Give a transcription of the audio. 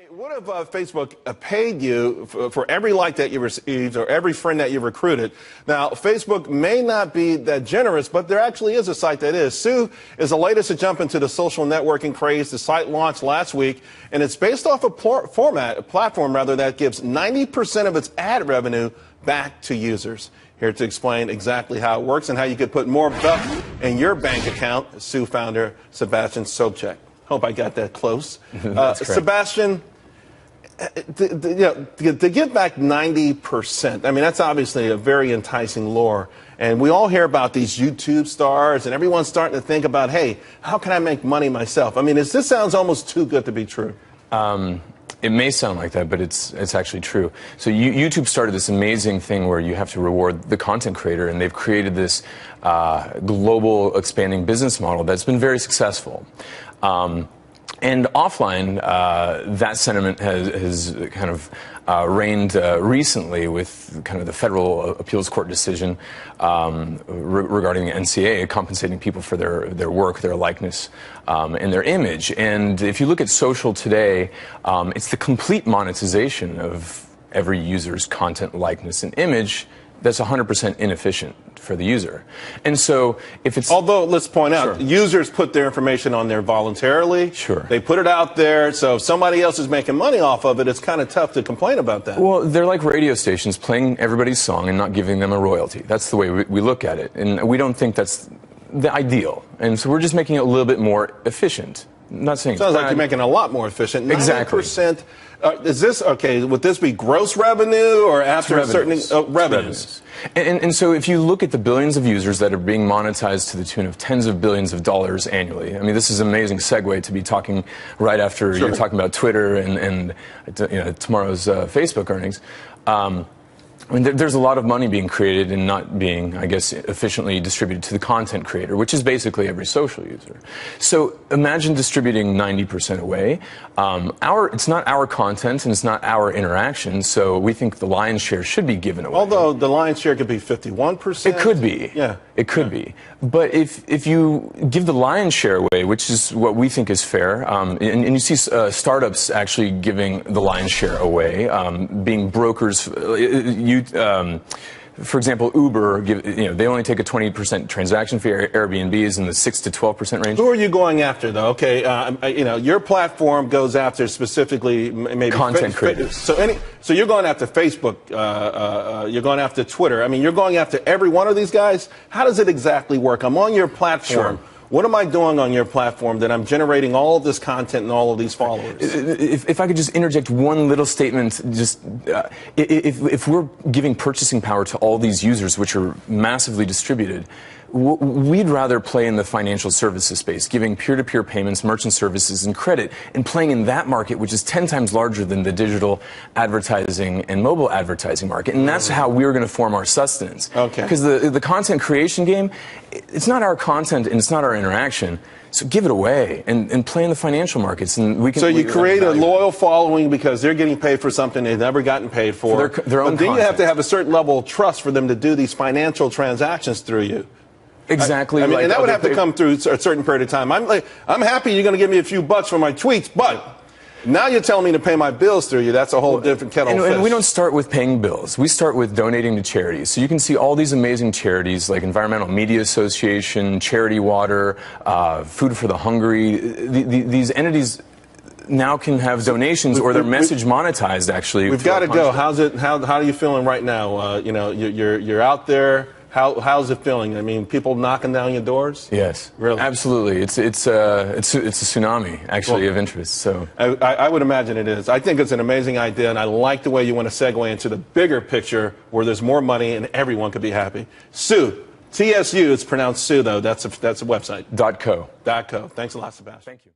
What if Facebook paid you for every like that you received or every friend that you recruited? Now, Facebook may not be that generous, but there actually is a site that is. Sue is the latest to jump into the social networking craze. The site launched last week, and it's based off a platform that gives 90% of its ad revenue back to users. Here to explain exactly how it works and how you could put more bucks in your bank account, Sue founder Sebastian Sobczak. Hope I got that close. Sebastian, to give back 90%, I mean, that's obviously a very enticing lure. And we all hear about these YouTube stars, and everyone's starting to think about, hey, how can I make money myself? I mean, this sounds almost too good to be true. It may sound like that, but it's actually true. So YouTube started this amazing thing where you have to reward the content creator, and they've created this global expanding business model that's been very successful. And offline, that sentiment has kind of reigned recently with kind of the federal appeals court decision regarding the NCAA compensating people for their work, their likeness, and their image. And if you look at social today, it's the complete monetization of every user's content, likeness, and image that's 100% inefficient for the user. And so if it's... Although, let's point out, users put their information on there voluntarily. Sure. They put it out there, so if somebody else is making money off of it, it's kind of tough to complain about that. Well, they're like radio stations playing everybody's song and not giving them a royalty. That's the way we look at it. And we don't think that's the ideal. And so we're just making it a little bit more efficient. I'm not saying sounds like you're making it a lot more efficient. 90%. Exactly. Is this, okay, would this be gross revenue or after a certain revenues? And so if you look at the billions of users that are being monetized to the tune of tens of billions of dollars annually, I mean, this is an amazing segue to be talking right after you're talking about Twitter and tomorrow's Facebook earnings. I mean, there's a lot of money being created and not being, I guess, efficiently distributed to the content creator, which is basically every social user. So imagine distributing 90% away. It's not our content and it's not our interaction, so we think the lion's share should be given away. Although the lion's share could be 51%. It could be. Yeah. It could be. But if you give the lion's share away, which is what we think is fair, and you see startups actually giving the lion's share away, being brokers, for example, Uber, they only take a 20% transaction fee. Airbnb is in the 6 to 12% range. Who are you going after, though? Okay, your platform goes after specifically maybe content creators. So you're going after Facebook. You're going after Twitter. I mean, you're going after every one of these guys. How does it exactly work? I'm on your platform. Sure. What am I doing on your platform that I'm generating all of this content and all of these followers? If I could just interject one little statement, just if we're giving purchasing power to all these users, which are massively distributed, we'd rather play in the financial services space, giving peer-to-peer payments, merchant services, and credit, and playing in that market, which is 10 times larger than the digital advertising and mobile advertising market. And that's how we're going to form our sustenance. Okay. Because the content creation game, it's not our content and it's not our interaction. So give it away and play in the financial markets, and we can. So you create a loyal following because they're getting paid for something they've never gotten paid for. Their own but then content. You have to have a certain level of trust for them to do these financial transactions through you. Exactly. I mean, and that would have to come through a certain period of time. I'm happy you're going to give me a few bucks for my tweets, but now you're telling me to pay my bills through you. That's a whole different kettle of fish. And we don't start with paying bills. We start with donating to charities. So you can see all these amazing charities like Environmental Media Association, Charity Water, Food for the Hungry. These entities now can have donations or their message monetized, actually. We've got to go. How are you feeling right now? You're out there. How's it feeling? I mean, people knocking down your doors? Yes, really, absolutely. It's a tsunami actually of interest. So I would imagine it is. I think it's an amazing idea, and I like the way you want to segue into the bigger picture where there's more money and everyone could be happy. Sue, TSU. It's pronounced Sue though. That's a website. .co. .co. Thanks a lot, Sebastian. Thank you.